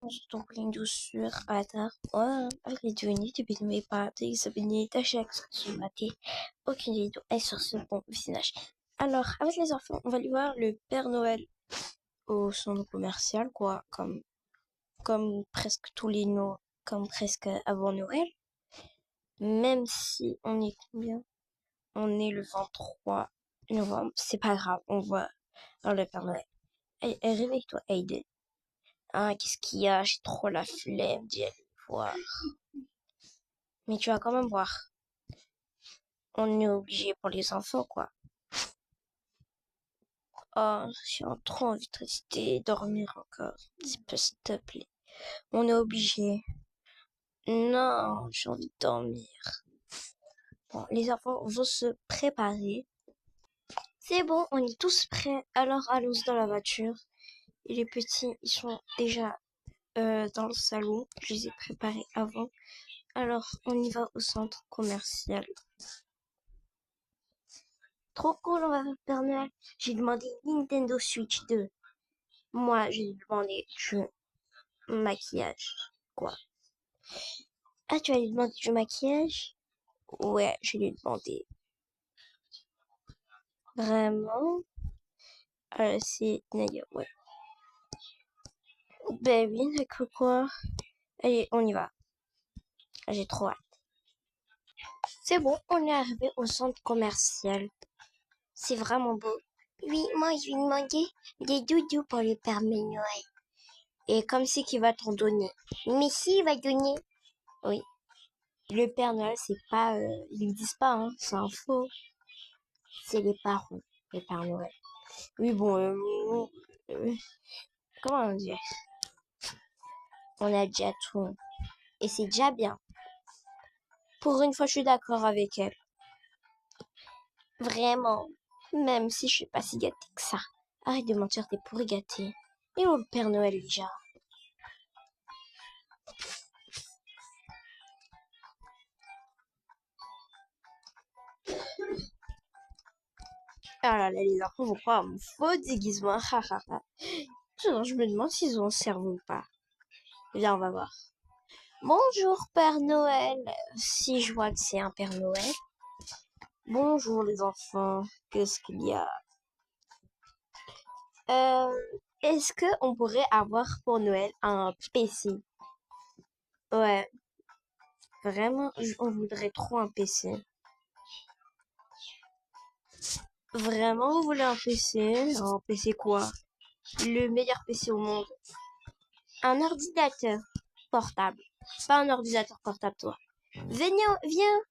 Stopping douceur à rideau de mes pattes, examiner ta chaque sur ma tête. Aucune rideau est sur ce bon visage. Alors, avec les enfants, on va aller voir le Père Noël au centre commercial, quoi, comme presque tous les Noëls, comme presque avant Noël. Même si on est combien? On est le 23 novembre, c'est pas grave, on va voir le Père Noël. Réveille-toi, Aiden. Ah, qu'est-ce qu'il y a? J'ai trop la flemme d'y aller voir. Mais tu vas quand même voir. On est obligé pour les enfants, quoi. Oh, j'ai trop envie de rester dormir encore. S'il te plaît. On est obligé. Non, j'ai envie de dormir. Bon, les enfants vont se préparer. C'est bon, on est tous prêts. Alors allons dans la voiture. Et les petits, ils sont déjà dans le salon. Je les ai préparés avant. Alors, on y va au centre commercial. Trop cool, on va faire Père Noël. J'ai demandé Nintendo Switch 2. Moi, j'ai demandé du maquillage. Quoi? Ah, tu vas lui demander du maquillage? Ouais, je lui ai demandé. Vraiment? C'est Naya, ouais. Ben oui, d'accord quoi. Allez, on y va. J'ai trop hâte. C'est bon, on est arrivé au centre commercial. C'est vraiment beau. Oui, moi, je lui ai demandé des doudous pour le Père Noël. Et comme c'est qu'il va t'en donner. Mais si, il va donner. Oui. Le Père Noël, c'est pas... ils disent pas, hein. C'est un faux. C'est les parents, le Père Noël. Oui, bon... comment on dit? On a déjà tout. Et c'est déjà bien. Pour une fois, je suis d'accord avec elle. Vraiment. Même si je suis pas si gâtée que ça. Arrête de mentir, t'es pourri gâtée. Et où le Père Noël déjà? Ah là là, les enfants vont croire à mon faux déguisement. Je me demande s'ils ont un cerveau ou pas. Viens, on va voir. Bonjour Père Noël. Si je vois que c'est un Père Noël. Bonjour les enfants. Qu'est-ce qu'il y a? Est-ce que on pourrait avoir pour Noël un PC? Ouais, vraiment, on voudrait trop un PC. Vraiment, vous voulez un PC? Un PC quoi? Le meilleur PC au monde. Un ordinateur portable. Pas un ordinateur portable, toi. Viens,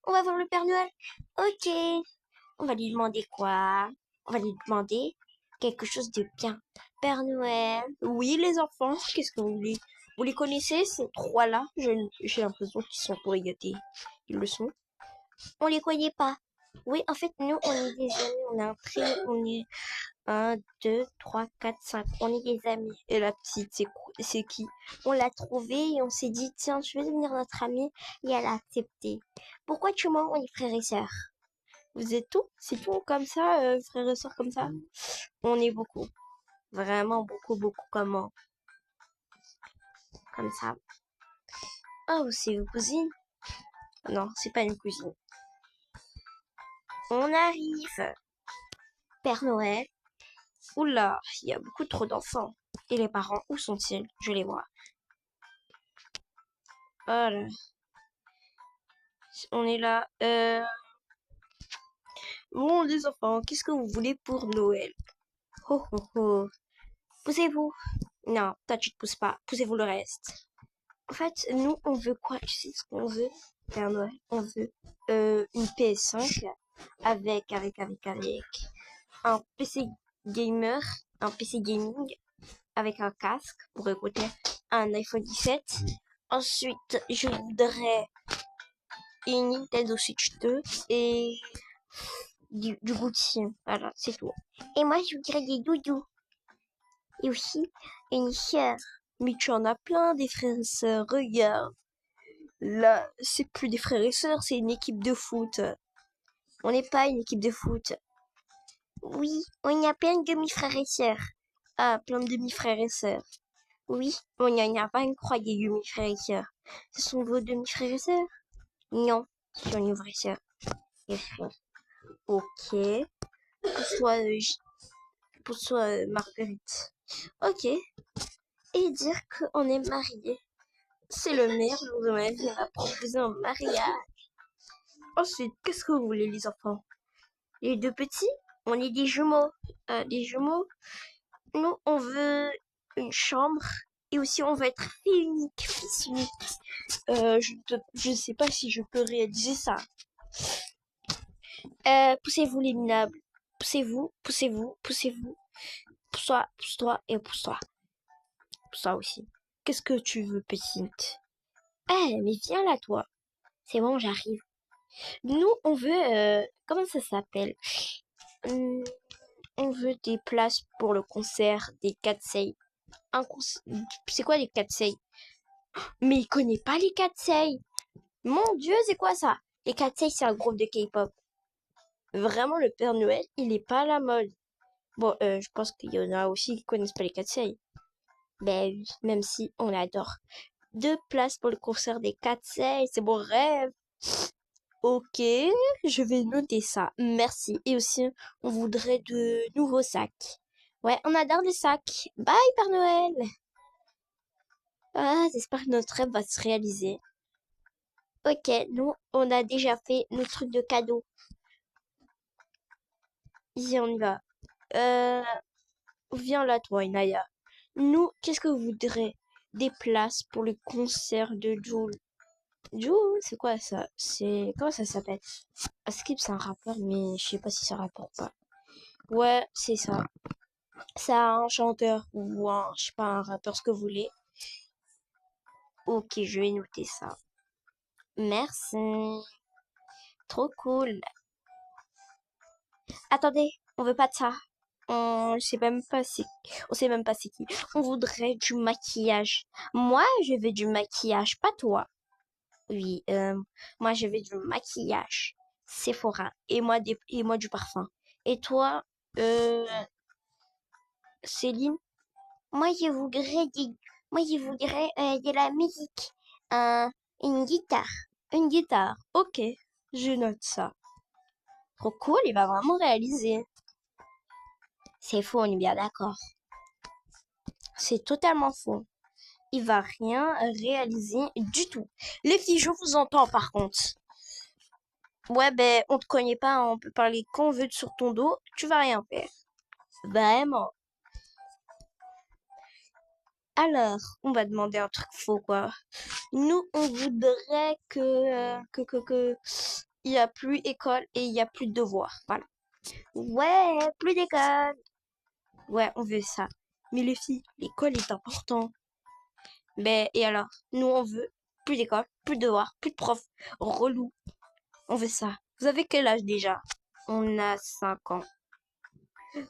on va voir le Père Noël. Ok. On va lui demander quoi? On va lui demander quelque chose de bien. Père Noël. Oui, les enfants, qu'est-ce que vous voulez? Vous les connaissez, ces trois-là? J'ai l'impression qu'ils sont pour gâtés. Ils le sont. On les connaît pas. Oui, en fait, nous, on est des amis. On a un trait, on est 1, 2, 3, 4, 5. On est des amis. Et la petite, c'est qui? On l'a trouvée et on s'est dit, tiens, tu veux devenir notre amie? Et elle a accepté. Pourquoi tu mens? On est frères et sœurs. Vous êtes tout? C'est tout comme ça, frères et sœurs comme ça? On est beaucoup. Vraiment beaucoup, beaucoup comment? Comme ça. Oh, c'est vos cousines? Non, c'est pas une cousine. On arrive. Père Noël. Oula, il y a beaucoup trop d'enfants. Et les parents, où sont-ils? Je les vois. Oh là. On est là. Bon, les enfants, qu'est-ce que vous voulez pour Noël? Ho ho ho. Poussez-vous. Non, toi tu te pousses pas. Poussez-vous le reste. En fait, nous, on veut quoi? Tu sais ce qu'on veut, Père Noël? On veut une PS5 avec un PC gamer, un PC gaming avec un casque pour écouter un iPhone 17. Ensuite, je voudrais une Nintendo Switch 2 et du goûter. Voilà, c'est tout. Et moi, je voudrais des doudous. Et aussi une sœur. Mais tu en as plein des frères et sœurs, regarde. Là, c'est plus des frères et sœurs, c'est une équipe de foot. On n'est pas une équipe de foot. Oui, on y a plein de demi-frères et sœurs. Ah, plein de demi-frères et sœurs. Oui, on n'y a pas une croyez demi-frères et sœurs. Ce sont vos demi-frères et sœurs? Non, ce sont nos vrais sœurs et frères. Ok. Pour toi, Marguerite. Ok. Et dire qu'on est mariés. C'est le meilleur jour de ma vie. On m'a proposé un mariage. Ensuite, qu'est-ce que vous voulez, les enfants? Les deux petits? On est des jumeaux. Des jumeaux? Nous, on veut une chambre. Et aussi, on veut être fille unique, fils unique. Je ne sais pas si je peux réaliser ça. Poussez-vous les minables. Poussez-vous, poussez-vous, poussez-vous. Pousse-toi, pousse-toi et pousse-toi. Pousse-toi aussi. Qu'est-ce que tu veux, petite? Eh, mais viens là, toi. C'est bon, j'arrive. Nous, on veut... comment ça s'appelle? Hum, on veut des places pour le concert des Katsei. C'est quoi les Katsei? Mais il connaît pas les Katsei. Mon Dieu, c'est quoi ça? Les Katsei, c'est un groupe de K-pop. Vraiment, le Père Noël, il est pas à la mode. Bon, je pense qu'il y en a aussi qui connaissent pas les Katsei. Ben oui, même si on l'adore. 2 places pour le concert des Katsei, c'est mon rêve. Ok, je vais noter ça. Merci. Et aussi, on voudrait de nouveaux sacs. Ouais, on adore les sacs. Bye, Père Noël. Ah, j'espère que notre rêve va se réaliser. Ok, nous, on a déjà fait nos trucs de cadeaux. Ici, on y va. Euh, viens là, toi, Inaya. Nous, qu'est-ce que vous voudrez? Des places pour le concert de Jul. Jul, c'est quoi ça? Comment ça s'appelle? Skip, c'est un rappeur, mais je sais pas si c'est un rappeur ou pas. Ouais, c'est ça. C'est un chanteur ou je sais pas, un rappeur, ce que vous voulez. Ok, je vais noter ça. Merci. Trop cool. Attendez, on veut pas de ça. On sait même pas c'est qui. On voudrait du maquillage. Moi, je veux du maquillage, pas toi. Oui, moi, je veux du maquillage. Sephora. Et moi, du parfum. Et toi, euh, Céline? Moi, moi, je voudrais de la musique. Un, une guitare. Une guitare. Ok, je note ça. Trop cool, il va vraiment réaliser. C'est faux, on est bien d'accord. C'est totalement faux. Il va rien réaliser du tout. Les filles, je vous entends par contre. Ouais, ben, on te connaît pas, hein, on peut parler qu'on veut sur ton dos, tu vas rien faire. Vraiment. Alors, on va demander un truc faux, quoi. Nous, on voudrait que il y a plus école et il y a plus de devoirs. Voilà. Ouais, plus d'école. Ouais, on veut ça. Mais les filles, l'école est important. Ben, et alors, nous, on veut plus d'école, plus de devoirs, plus de profs. Relou. On veut ça. Vous avez quel âge déjà? On a 5 ans.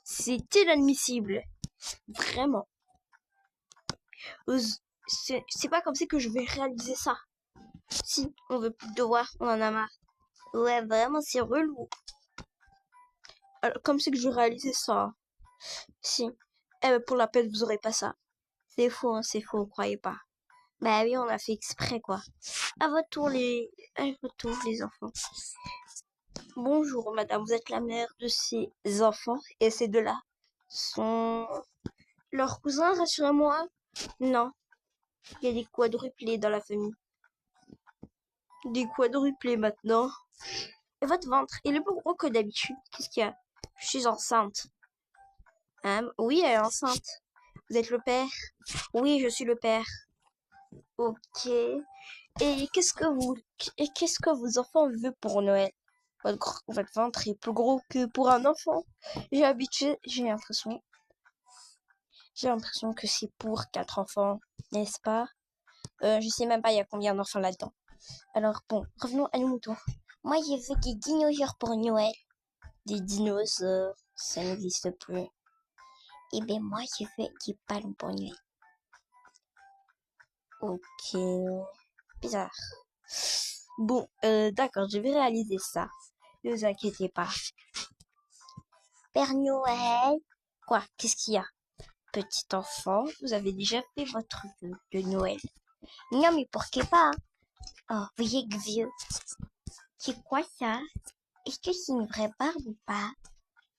C'est inadmissible. Vraiment. C'est pas comme ça que je vais réaliser ça. Si, on veut plus de devoirs, on en a marre. Ouais, vraiment, c'est relou. Alors, comme c'est que je vais réaliser ça? Si. Eh ben, pour la peine, vous aurez pas ça. C'est faux, on croyait pas. Bah oui, on a fait exprès, quoi. À votre tour, les enfants. Bonjour, madame, vous êtes la mère de ces enfants, et ces deux-là sont leurs cousins, rassurez-moi? Non, il y a des quadruplés dans la famille. Des quadruplés maintenant. Et votre ventre, il est plus gros que d'habitude. Qu'est-ce qu'il y a? Je suis enceinte. Oui, elle est enceinte. Vous êtes le père? Oui, je suis le père. Ok. Et qu'est-ce que vos enfants veulent pour Noël? Votre ventre est plus gros que pour un enfant. J'ai l'impression que c'est pour 4 enfants, n'est-ce pas? Je sais même pas il y a combien d'enfants là-dedans. Alors bon, revenons à nos moutons. Moi, j'ai fait des dinosaures pour Noël. Des dinosaures, ça n'existe plus. Et ben moi, j'ai fait des ballons pour Noël. Ok, bizarre. Bon, d'accord, je vais réaliser ça. Ne vous inquiétez pas. Père Noël. Quoi? Qu'est-ce qu'il y a? Petit enfant, vous avez déjà fait votre vœu de Noël? Non, mais pourquoi pas? Oh, voyez que vieux. C'est quoi ça? Est-ce que c'est une vraie barbe ou pas?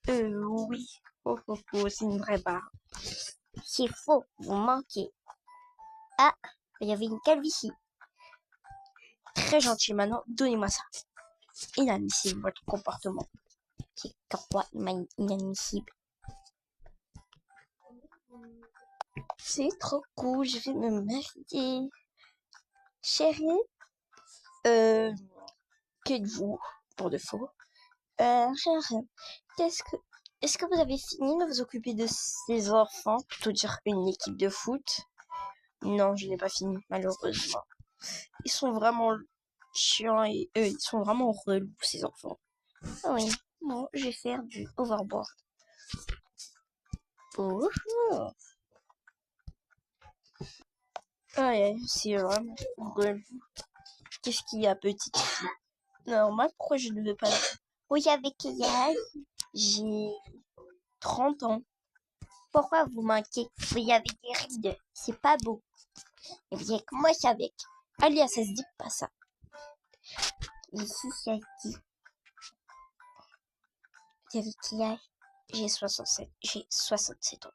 Oui. Oh, oh, oh, c'est une vraie barbe. C'est faux, vous manquez. Ah, il y avait une calvitie. Très gentil, maintenant, donnez-moi ça. Inadmissible, votre comportement. C'est quoi inadmissible? C'est trop cool, je vais me marier. Chérie, que dites-vous pour de faux? Chérie, est-ce que vous avez fini de vous occuper de ces enfants, plutôt dire une équipe de foot? Non, je n'ai pas fini, malheureusement. Ils sont vraiment chiants et eux, ils sont vraiment relous, ces enfants. Oui, bon, je vais faire du overboard. Oh, oh. Ouais, c'est vraiment relou. Qu'est-ce qu'il y a, petite fille? Normal, pourquoi je ne veux pas? Oui, avec quel âge? J'ai 30 ans. Pourquoi vous manquez? Vous avez des rides, c'est pas beau. Et vous êtes moche avec. Alia, ça se dit pas ça. Ici, ça se dit. Vous avez quel âge? J'ai 67 ans.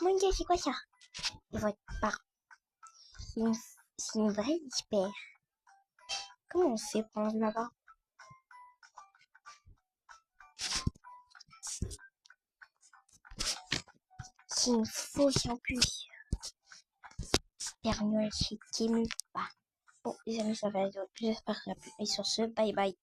Mon Dieu, c'est quoi ça? Et votre part. C'est une vraie vipère. Comment on fait pour en avoir? C'est une fausse en plus. Père Noël, je suis émue. Bon, les amis, ça va être. J'espère que ça a plu. Et sur ce, bye bye.